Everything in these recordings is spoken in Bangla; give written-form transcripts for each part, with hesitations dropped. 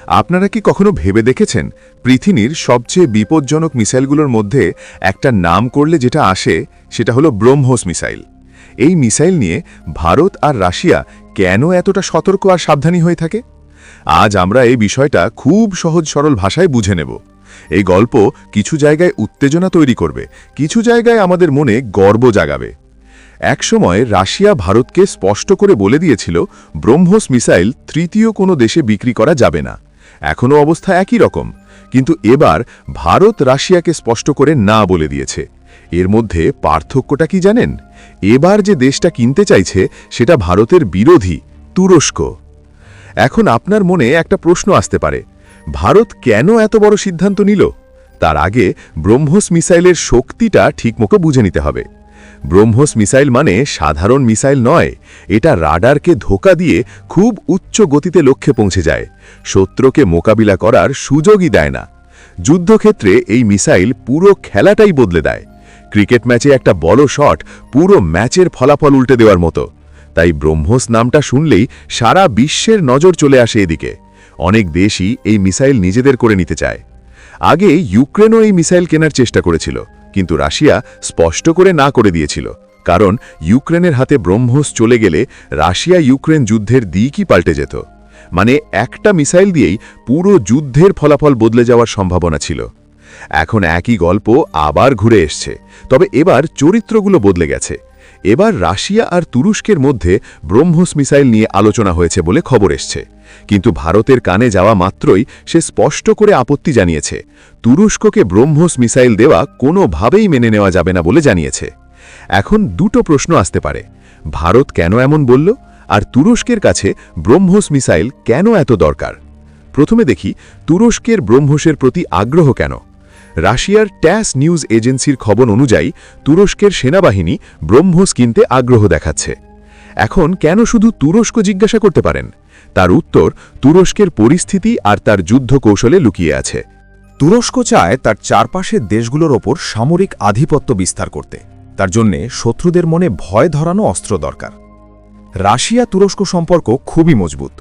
আপনারা কি কখনো ভেবে দেখেছেন পৃথিবীর সবচেয়ে বিপজ্জনক মিসাইলগুলোর মধ্যে একটা নাম করলে যেটা আসে সেটা হলো ব্রহ্মোস মিসাইল। এই মিসাইল নিয়ে ভারত আর রাশিয়া কেন এতটা সতর্ক আর সাবধানী হয়ে থাকে? আজ আমরা এই বিষয়টা খুব সহজ সরল ভাষায় বুঝে নেব। এই গল্প কিছু জায়গায় উত্তেজনা তৈরি করবে, কিছু জায়গায় আমাদের মনে গর্ব জাগাবে। একসময় রাশিয়া ভারতকে স্পষ্ট করে বলে দিয়েছিল ব্রহ্মোস মিসাইল তৃতীয় কোনো দেশে বিক্রি করা যাবে না। এখনও অবস্থা একই রকম, কিন্তু এবার ভারত রাশিয়াকে স্পষ্ট করে না বলে দিয়েছে। এর মধ্যে পার্থক্যটা কি জানেন? এবার যে দেশটা কিনতে চাইছে সেটা ভারতের বিরোধী তুরস্ক। এখন আপনার মনে একটা প্রশ্ন আসতে পারে, ভারত কেন এত বড় সিদ্ধান্ত নিল? তার আগে ব্রহ্মোস মিসাইলের শক্তিটা ঠিকমতো বুঝে নিতে হবে। ব্রহ্মোস মিসাইল মানে সাধারণ মিসাইল নয়, এটা রাডারকে ধোঁকা দিয়ে খুব উচ্চ গতিতে লক্ষ্যে পৌঁছে যায়, শত্রুকে মোকাবিলা করার সুযোগই দেয় না। যুদ্ধক্ষেত্রে এই মিসাইল পুরো খেলাটাই বদলে দেয়। ক্রিকেট ম্যাচে একটা বড় শট পুরো ম্যাচের ফলাফল উল্টে দেওয়ার মতো। তাই ব্রহ্মোস নামটা শুনলেই সারা বিশ্বের নজর চলে আসে এদিকে। অনেক দেশই এই মিসাইল নিজেদের করে নিতে চায়। আগে ইউক্রেনও এই মিসাইল কেনার চেষ্টা করেছিল, কিন্তু রাশিয়া স্পষ্ট করে না করে দিয়েছিল, কারণ ইউক্রেনের হাতে ব্রহ্মোস চলে গেলে রাশিয়া ইউক্রেন যুদ্ধের দিকই পাল্টে যেত। মানে একটা মিসাইল দিয়েই পুরো যুদ্ধের ফলাফল বদলে যাওয়ার সম্ভাবনা ছিল। এখন একই গল্প আবার ঘুরে এসছে, তবে এবার চরিত্রগুলো বদলে গেছে। এবার রাশিয়া আর তুরস্কের মধ্যে ব্রহ্মোস মিসাইল নিয়ে আলোচনা হয়েছে বলে খবর এসছে, কিন্তু ভারতের কানে যাওয়া মাত্রই সে স্পষ্ট করে আপত্তি জানিয়েছে। তুরস্ককে ব্রহ্মোস মিসাইল দেওয়া কোনোভাবেই মেনে নেওয়া যাবে না বলে জানিয়েছে। এখন দুটো প্রশ্ন আসতে পারে, ভারত কেন এমন বলল, আর তুরস্কের কাছে ব্রহ্মোস মিসাইল কেন এত দরকার? প্রথমে দেখি তুরস্কের ব্রহ্মোসের প্রতি আগ্রহ কেন। রাশিয়ার ট্যাস নিউজ এজেন্সির খবর অনুযায়ী তুরস্কের সেনাবাহিনী ব্রহ্মোস কিনতে আগ্রহ দেখাচ্ছে। এখন কেন শুধু তুরস্ক জিজ্ঞাসা করতে পারেন? তার উত্তর তুরস্কের পরিস্থিতি আর তার যুদ্ধ কৌশলে লুকিয়ে আছে। তুরস্ক চায় তার চারপাশের দেশগুলোর ওপর সামরিক আধিপত্য বিস্তার করতে। তার জন্যে শত্রুদের মনে ভয় ধরানো অস্ত্র দরকার। রাশিয়া তুরস্ক সম্পর্ক খুবই মজবুত।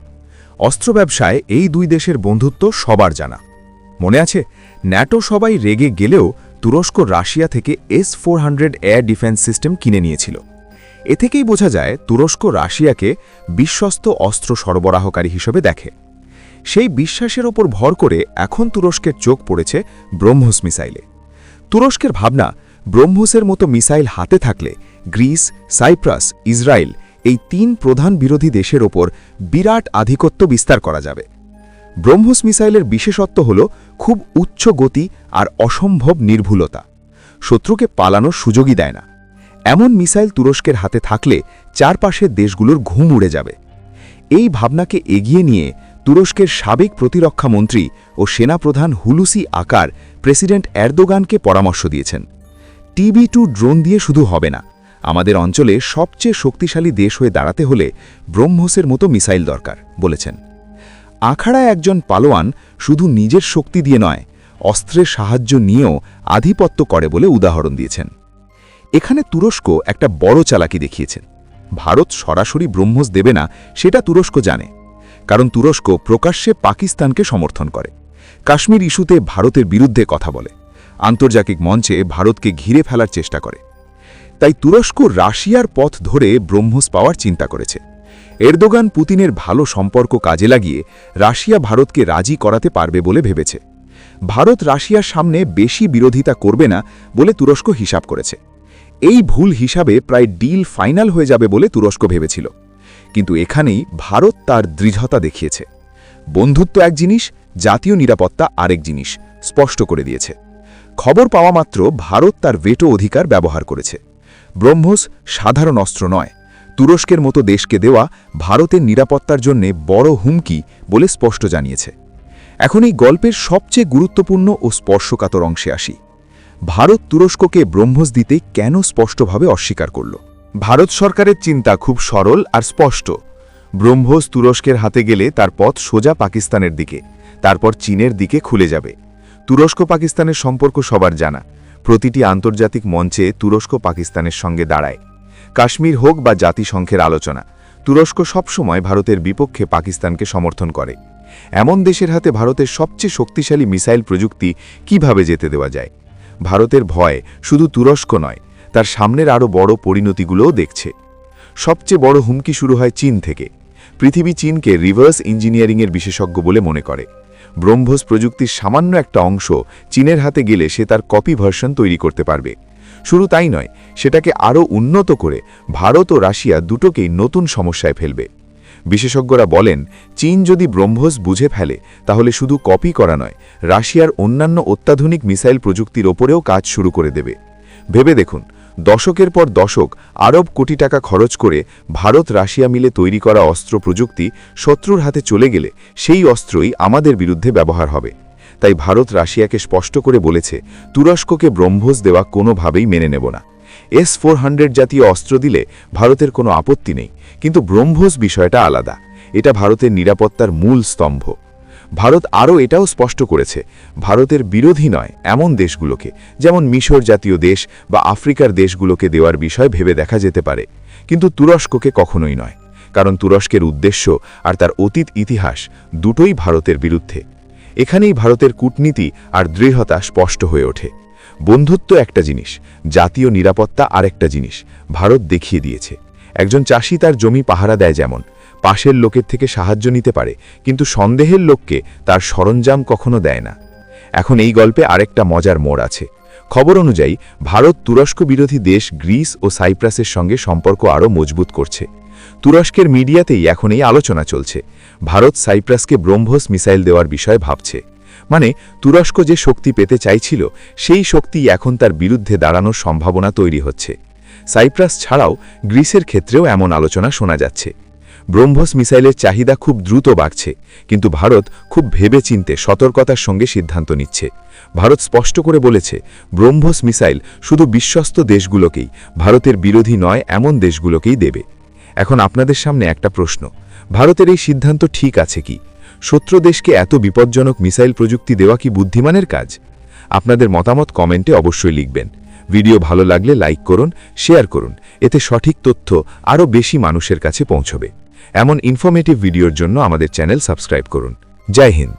অস্ত্র ব্যবসায় এই দুই দেশের বন্ধুত্ব সবার জানা। মনে আছে, ন্যাটো সবাই রেগে গেলেও তুরস্ক রাশিয়া থেকে S-400 এয়ার ডিফেন্স সিস্টেম কিনে নিয়েছিল। এ থেকেই বোঝা যায় তুরস্ক রাশিয়াকে বিশ্বস্ত অস্ত্র সরবরাহকারী হিসেবে দেখে। সেই বিশ্বাসের ওপর ভর করে এখন তুরস্কের চোখ পড়েছে ব্রহ্মোস মিসাইলে। তুরস্কের ভাবনা, ব্রহ্মোসের মতো মিসাইল হাতে থাকলে গ্রিস, সাইপ্রাস, ইসরায়েল এই তিন প্রধান বিরোধী দেশের ওপর বিরাট আধিপত্য বিস্তার করা যাবে। ব্রহ্মোস মিসাইলের বিশেষত্ব হল খুব উচ্চ গতি আর অসম্ভব নির্ভুলতা। শত্রুকে পালানোর সুযোগই দেয় না। এমন মিসাইল তুরস্কের হাতে থাকলে চারপাশের দেশগুলোর ঘুম উড়ে যাবে। এই ভাবনাকে এগিয়ে নিয়ে তুরস্কের সাবেক প্রতিরক্ষা মন্ত্রী ও সেনাপ্রধান হুলুসি আকার প্রেসিডেন্ট এরদোগানকে পরামর্শ দিয়েছেন, TB2 ড্রোন দিয়ে শুধু হবে না, আমাদের অঞ্চলে সবচেয়ে শক্তিশালী দেশ হয়ে দাঁড়াতে হলে ব্রহ্মোসের মতো মিসাইল দরকার বলেছেন। আখাড়ায় একজন পালোয়ান শুধু নিজের শক্তি দিয়ে নয়, অস্ত্রের সাহায্য নিয়েও আধিপত্য করে বলে উদাহরণ দিয়েছেন। এখানে তুরস্ক একটা বড় চালাকি দেখিয়েছেন। ভারত সরাসরি ব্রহ্মোস দেবে না সেটা তুরস্ক জানে, কারণ তুরস্ক প্রকাশ্যে পাকিস্তানকে সমর্থন করে, কাশ্মীর ইস্যুতে ভারতের বিরুদ্ধে কথা বলে, আন্তর্জাতিক মঞ্চে ভারতকে ঘিরে ফেলার চেষ্টা করে। তাই তুরস্ক রাশিয়ার পথ ধরে ব্রহ্মোস পাওয়ার চিন্তা করেছে। এরদোগান পুতিনের ভালো সম্পর্ক কাজে লাগিয়ে রাশিয়া ভারতকে রাজি করাতে পারবে বলে ভেবেছে। ভারত রাশিয়ার সামনে বেশি বিরোধিতা করবে না বলে তুরস্ক হিসাব করেছে। এই ভুল হিসাবে প্রায় ডিল ফাইনাল হয়ে যাবে বলে তুরস্ক ভেবেছিল, কিন্তু এখানেই ভারত তার দৃঢ়তা দেখিয়েছে। বন্ধুত্ব এক জিনিস, জাতীয় নিরাপত্তা আরেক জিনিস স্পষ্ট করে দিয়েছে। খবর পাওয়া মাত্র ভারত তার ভেটো অধিকার ব্যবহার করেছে। ব্রহ্মোস সাধারণ অস্ত্র নয়, তুরস্কের মতো দেশকে দেওয়া ভারতের নিরাপত্তার জন্য বড় হুমকি বলে স্পষ্ট জানিয়েছে। এখন এই গল্পের সবচেয়ে গুরুত্বপূর্ণ ও স্পর্শকাতর অংশে আসি। ভারত তুরস্ককে ব্রহ্মোস দিতে কেন স্পষ্টভাবে অস্বীকার করল? ভারত সরকারের চিন্তা খুব সরল আর স্পষ্ট। ব্রহ্মোস তুরস্কের হাতে গেলে তার পথ সোজা পাকিস্তানের দিকে, তারপর চীনের দিকে খুলে যাবে। তুরস্ক পাকিস্তানের সম্পর্ক সবার জানা। প্রতিটি আন্তর্জাতিক মঞ্চে তুরস্ক পাকিস্তানের সঙ্গে দাঁড়ায়। কাশ্মীর হোক বা জাতিসংঘের আলোচনা, তুরস্ক সবসময় ভারতের বিপক্ষে পাকিস্তানকে সমর্থন করে। এমন দেশের হাতে ভারতের সবচেয়ে শক্তিশালী মিসাইল প্রযুক্তি কিভাবে যেতে দেওয়া যায়? ভারতের ভয় শুধু তুরস্ক নয়, তার সামনের আরও বড় পরিণতিগুলোও দেখছে। সবচেয়ে বড় হুমকি শুরু হয় চীন থেকে। পৃথিবী চীনকে রিভার্স ইঞ্জিনিয়ারিংয়ের বিশেষজ্ঞ বলে মনে করে। ব্রহ্মোস প্রযুক্তির সামান্য একটা অংশ চীনের হাতে গেলে সে তার কপি ভার্সন তৈরি করতে পারবে। শুধু তাই নয়, সেটাকে আরও উন্নত করে ভারত ও রাশিয়া দুটোকেই নতুন সমস্যায় ফেলবে। বিশেষজ্ঞরা বলেন, চীন যদি ব্রহ্মোস বুঝে ফেলে তাহলে শুধু কপি করা নয়, রাশিয়ার অন্যান্য অত্যাধুনিক মিসাইল প্রযুক্তির ওপরেও কাজ শুরু করে দেবে। ভেবে দেখুন, দশকের পর দশক আরব কোটি টাকা খরচ করে ভারত রাশিয়া মিলে তৈরি করা অস্ত্র প্রযুক্তি শত্রুর হাতে চলে গেলে সেই অস্ত্রই আমাদের বিরুদ্ধে ব্যবহার হবে। তাই ভারত রাশিয়াকে স্পষ্ট করে বলেছে, তুরস্ককে ব্রহ্মোস দেওয়া কোনোভাবেই মেনে নেব না। S-400 জাতীয় অস্ত্র দিলে ভারতের কোনো আপত্তি নেই, কিন্তু ব্রহ্মোস বিষয়টা আলাদা। এটা ভারতের নিরাপত্তার মূল স্তম্ভ। ভারত আরও এটাও স্পষ্ট করেছে, ভারতের বিরোধী নয় এমন দেশগুলোকে, যেমন মিশর জাতীয় দেশ বা আফ্রিকার দেশগুলোকে দেওয়ার বিষয় ভেবে দেখা যেতে পারে, কিন্তু তুরস্ককে কখনোই নয়। কারণ তুরস্কের উদ্দেশ্য আর তার অতীত ইতিহাস দুটোই ভারতের বিরুদ্ধে। এখানেই ভারতের কূটনীতি আর দৃঢ়তা স্পষ্ট হয়ে ওঠে। বন্ধুত্ব একটা জিনিস, জাতীয় নিরাপত্তা আরেকটা জিনিস। ভারত দেখিয়ে দিয়েছে, একজন চাষি তার জমি পাহারা দেয় যেমন, পাশের লোকের থেকে সাহায্য নিতে পারে, কিন্তু সন্দেহের লোককে তার সরঞ্জাম কখনো দেয় না। এখন এই গল্পে আরেকটা মজার মোড় আছে। খবর অনুযায়ী ভারত তুরস্ক বিরোধী দেশ গ্রিস ও সাইপ্রাসের সঙ্গে সম্পর্ক আরও মজবুত করছে। তুরস্কের মিডিয়াতেই এখন এই আলোচনা চলছে, ভারত সাইপ্রাসকে ব্রহ্মোস মিসাইল দেওয়ার বিষয়ে ভাবছে। মানে তুরস্ক যে শক্তি পেতে চাইছিল, সেই শক্তি এখন তার বিরুদ্ধে দাঁড়ানোর সম্ভাবনা তৈরি হচ্ছে। সাইপ্রাস ছাড়াও গ্রিসের ক্ষেত্রেও এমন আলোচনা শোনা যাচ্ছে। ব্রহ্মোস মিসাইলের চাহিদা খুব দ্রুত বাড়ছে, কিন্তু ভারত খুব ভেবেচিন্তে সতর্কতার সঙ্গে সিদ্ধান্ত নিচ্ছে। ভারত স্পষ্ট করে বলেছে, ব্রহ্মোস মিসাইল শুধু বিশ্বস্ত দেশগুলোকেই, ভারতের বিরোধী নয় এমন দেশগুলোকেই দেবে। এখন আপনাদের সামনে একটা প্রশ্ন, ভারতের এই সিদ্ধান্ত ঠিক আছে কি? শত্রু দেশকে এত বিপজ্জনক মিসাইল প্রযুক্তি দেওয়া কি বুদ্ধিমানের কাজ? আপনাদের মতামত কমেন্টে অবশ্যই লিখবেন। ভিডিও ভালো লাগলে লাইক করুন, শেয়ার করুন, এতে সঠিক তথ্য আরও বেশি মানুষের কাছে পৌঁছবে। এমন ইনফরমেটিভ ভিডিওর জন্য আমাদের চ্যানেল সাবস্ক্রাইব করুন। জয় হিন্দ।